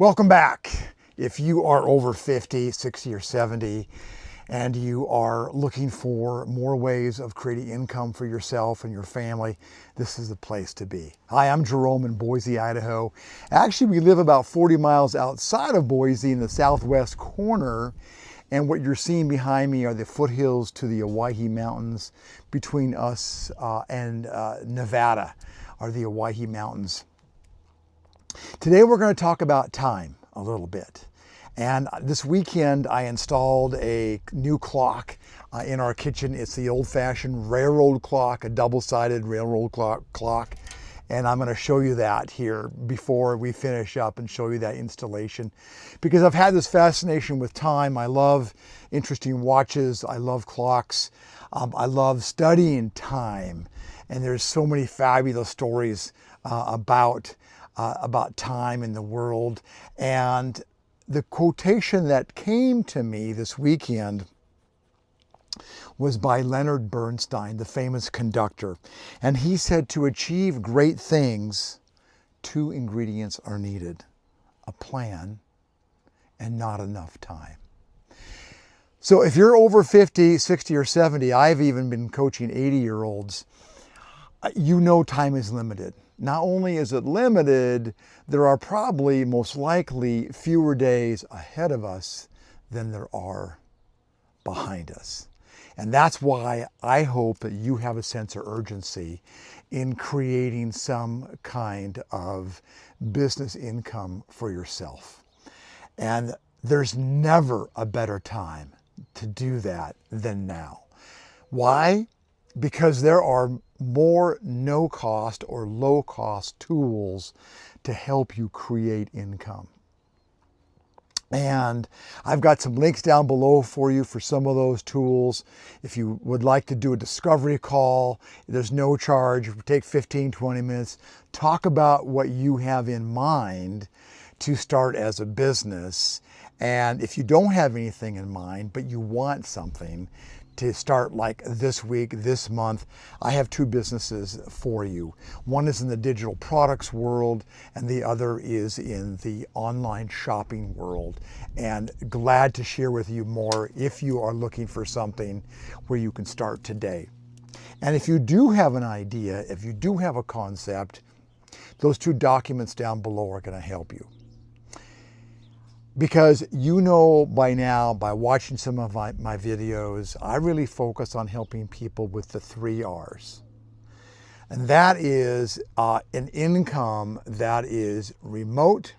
Welcome back. If you are over 50, 60, or 70, and you are looking for more ways of creating income for yourself and your family, this is the place to be. Hi, I'm Jerome in Boise, Idaho. Actually, we live about 40 miles outside of Boise in the southwest corner, and what you're seeing behind me are the foothills to the Owyhee Mountains. Between us and Nevada are the Owyhee Mountains. Today we're going to talk about time a little bit. And this weekend I installed a new clock in our kitchen. It's the old-fashioned railroad clock, a double-sided railroad clock. And I'm going to show you that here before we finish up and show you that installation. Because I've had this fascination with time. I love interesting watches. I love clocks. I love studying time. And there's so many fabulous stories about time in the world. And the quotation that came to me this weekend was by Leonard Bernstein, the famous conductor. And he said, to achieve great things, two ingredients are needed: a plan and not enough time. So if you're over 50, 60, or 70, I've even been coaching 80-year-olds, you know time is limited. Not only is it limited, there are probably, most likely, fewer days ahead of us than there are behind us. And that's why I hope that you have a sense of urgency in creating some kind of business income for yourself. And there's never a better time to do that than now. Why? Because there are more no-cost or low-cost tools to help you create income. And I've got some links down below for you for some of those tools. If you would like to do a discovery call, there's no charge. Take 15, 20 minutes. Talk about what you have in mind to start as a business. And if you don't have anything in mind, but you want something to start, like this week, this month, I have two businesses for you. One is in the digital products world, and the other is in the online shopping world. And glad to share with you more if you are looking for something where you can start today. And if you do have an idea, if you do have a concept, those two documents down below are going to help you. Because you know by now, by watching some of my videos, I really focus on helping people with the 3 R's. And that is an income that is remote,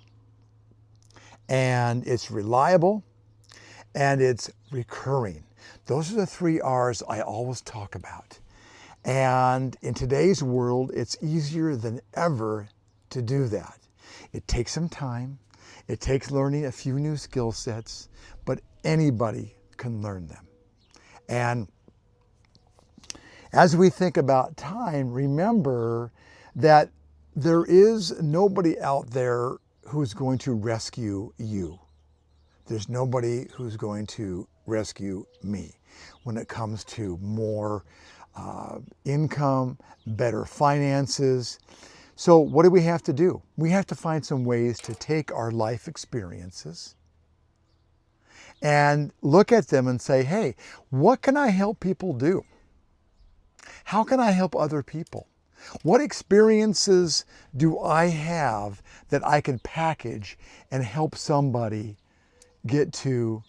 and it's reliable, and it's recurring. Those are the 3 R's I always talk about. And in today's world, it's easier than ever to do that. It takes some time. It takes learning a few new skill sets, but anybody can learn them. And as we think about time, remember that there is nobody out there who's going to rescue you. There's nobody who's going to rescue me when it comes to more income, better finances. So what do we have to do? We have to find some ways to take our life experiences and look at them and say, hey, what can I help people do? How can I help other people? What experiences do I have that I can package and help somebody get to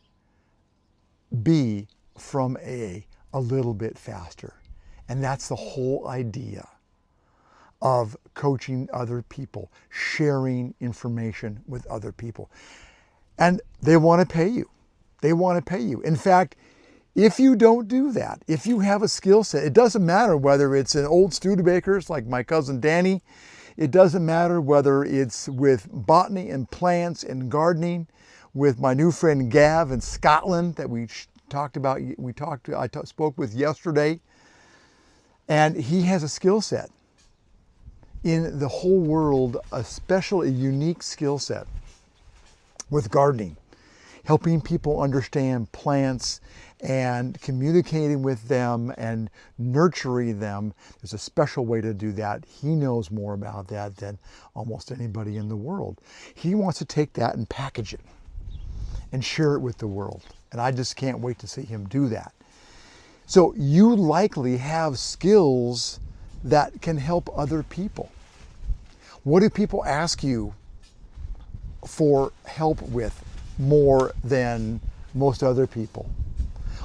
B from A a little bit faster? And that's the whole idea of coaching other people, sharing information with other people. And they want to pay you. They want to pay you. In fact, if you don't do that, if you have a skill set, it doesn't matter whether it's an old Studebakers like my cousin Danny. It doesn't matter whether it's with botany and plants and gardening, with my new friend Gav in Scotland that we talked about. I spoke with yesterday, and he has a skill set in the whole world, a unique skill set with gardening. helping people understand plants and communicating with them and nurturing them. There's a special way to do that. He knows more about that than almost anybody in the world. He wants to take that and package it and share it with the world. And I just can't wait to see him do that. So you likely have skills that can help other people. What do people ask you for help with more than most other people?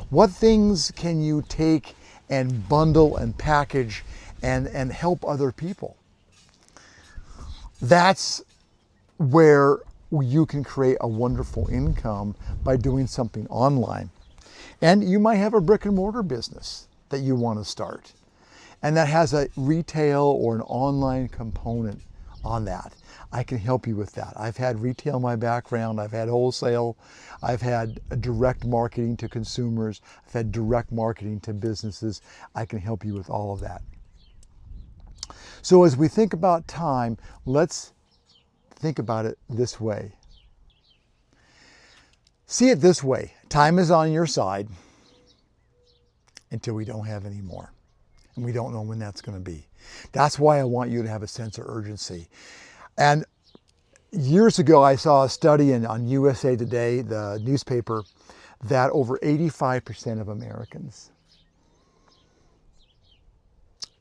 What things can you take and bundle and package and help other people? That's where you can create a wonderful income by doing something online. And you might have a brick and mortar business that you want to start, and that has a retail or an online component on that. I can help you with that. I've had retail in my background, I've had wholesale, I've had direct marketing to consumers, I've had direct marketing to businesses. I can help you with all of that. So as we think about time, let's think about it this way. See it this way. Time is on your side until we don't have any more. And we don't know when that's going to be. That's why I want you to have a sense of urgency. And years ago, I saw a study on USA Today, the newspaper, that over 85% of Americans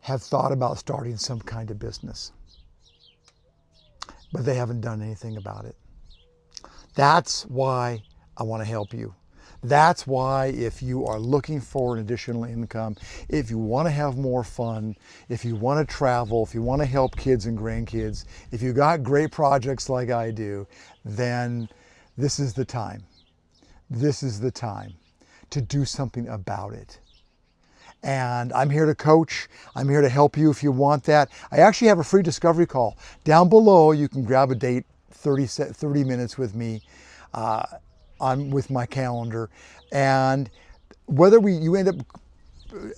have thought about starting some kind of business, but they haven't done anything about it. That's why I want to help you. That's why if you are looking for an additional income, if you want to have more fun, if you want to travel, if you want to help kids and grandkids, if you got great projects like I do, then this is the time. This is the time to do something about it. And I'm here to coach. I'm here to help you if you want that. I actually have a free discovery call. Down below, you can grab a date, 30 minutes with me. With my calendar, and whether you end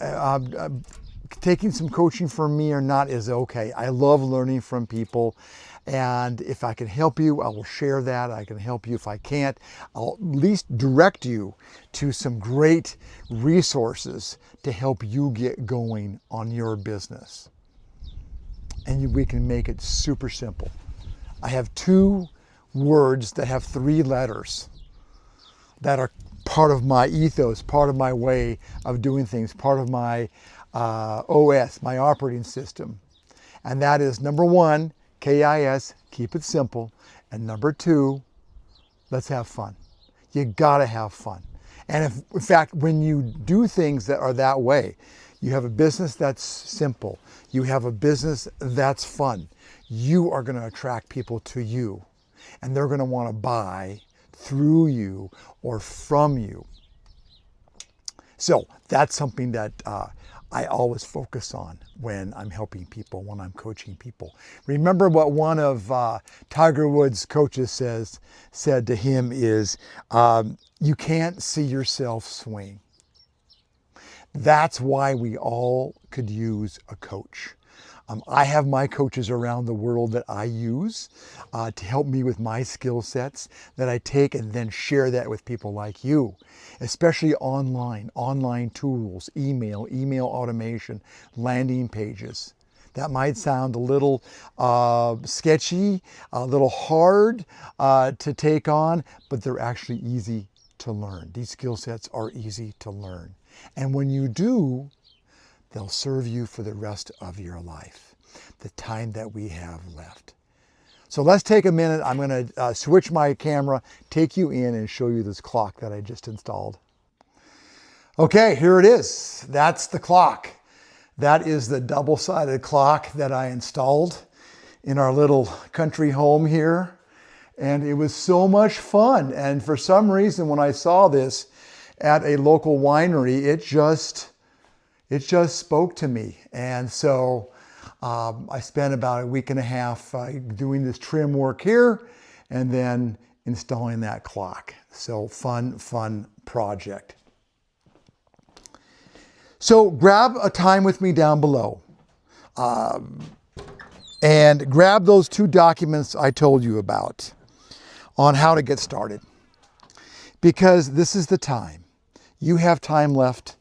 up taking some coaching from me or not is okay. I love learning from people, and if I can help you, I will share that. I can help you. If I can't, I'll at least direct you to some great resources to help you get going on your business. And we can make it super simple. I have 2 words that have 3 letters that are part of my ethos, part of my way of doing things, part of my OS, my operating system. And that is number 1, KIS, keep it simple. And number 2, let's have fun. You gotta have fun. And in fact, when you do things that are that way, you have a business that's simple, you have a business that's fun, you are gonna attract people to you. And they're gonna wanna buy through you or from you. So that's something that I always focus on when I'm helping people, when I'm coaching people. Remember what one of Tiger Woods' coaches said to him is, you can't see yourself swing. That's why we all could use a coach. I have my coaches around the world that I use to help me with my skill sets that I take and then share that with people like you, especially online tools, email automation, landing pages. That might sound a little sketchy, a little hard to take on, but they're actually easy to learn. These skill sets are easy to learn. And when you do, they'll serve you for the rest of your life, the time that we have left. So let's take a minute. I'm going to switch my camera, take you in and show you this clock that I just installed. Okay, here it is. That's the clock. That is the double-sided clock that I installed in our little country home here. And it was so much fun. And for some reason, when I saw this at a local winery, it just spoke to me. And so I spent about a week and a half doing this trim work here and then installing that clock. So fun project. So grab a time with me down below and grab those 2 documents I told you about on how to get started. because this is the time. You have time left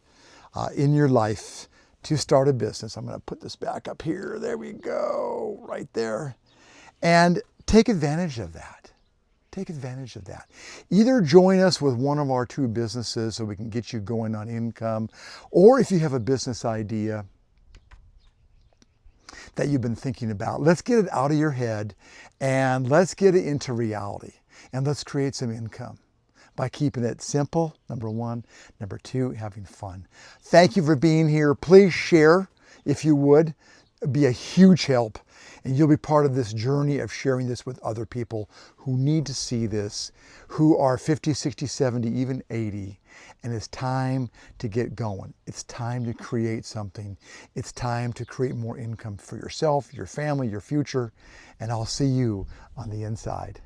in your life to start a business. I'm going to put this back up here. There we go, right there. And take advantage of that. Take advantage of that. Either join us with one of our 2 businesses so we can get you going on income, or if you have a business idea that you've been thinking about, let's get it out of your head and let's get it into reality. And let's create some income by keeping it simple, number 1. Number 2, having fun. Thank you for being here. Please share if you would. It'd be a huge help. And you'll be part of this journey of sharing this with other people who need to see this, who are 50, 60, 70, even 80. And it's time to get going. It's time to create something. It's time to create more income for yourself, your family, your future. And I'll see you on the inside.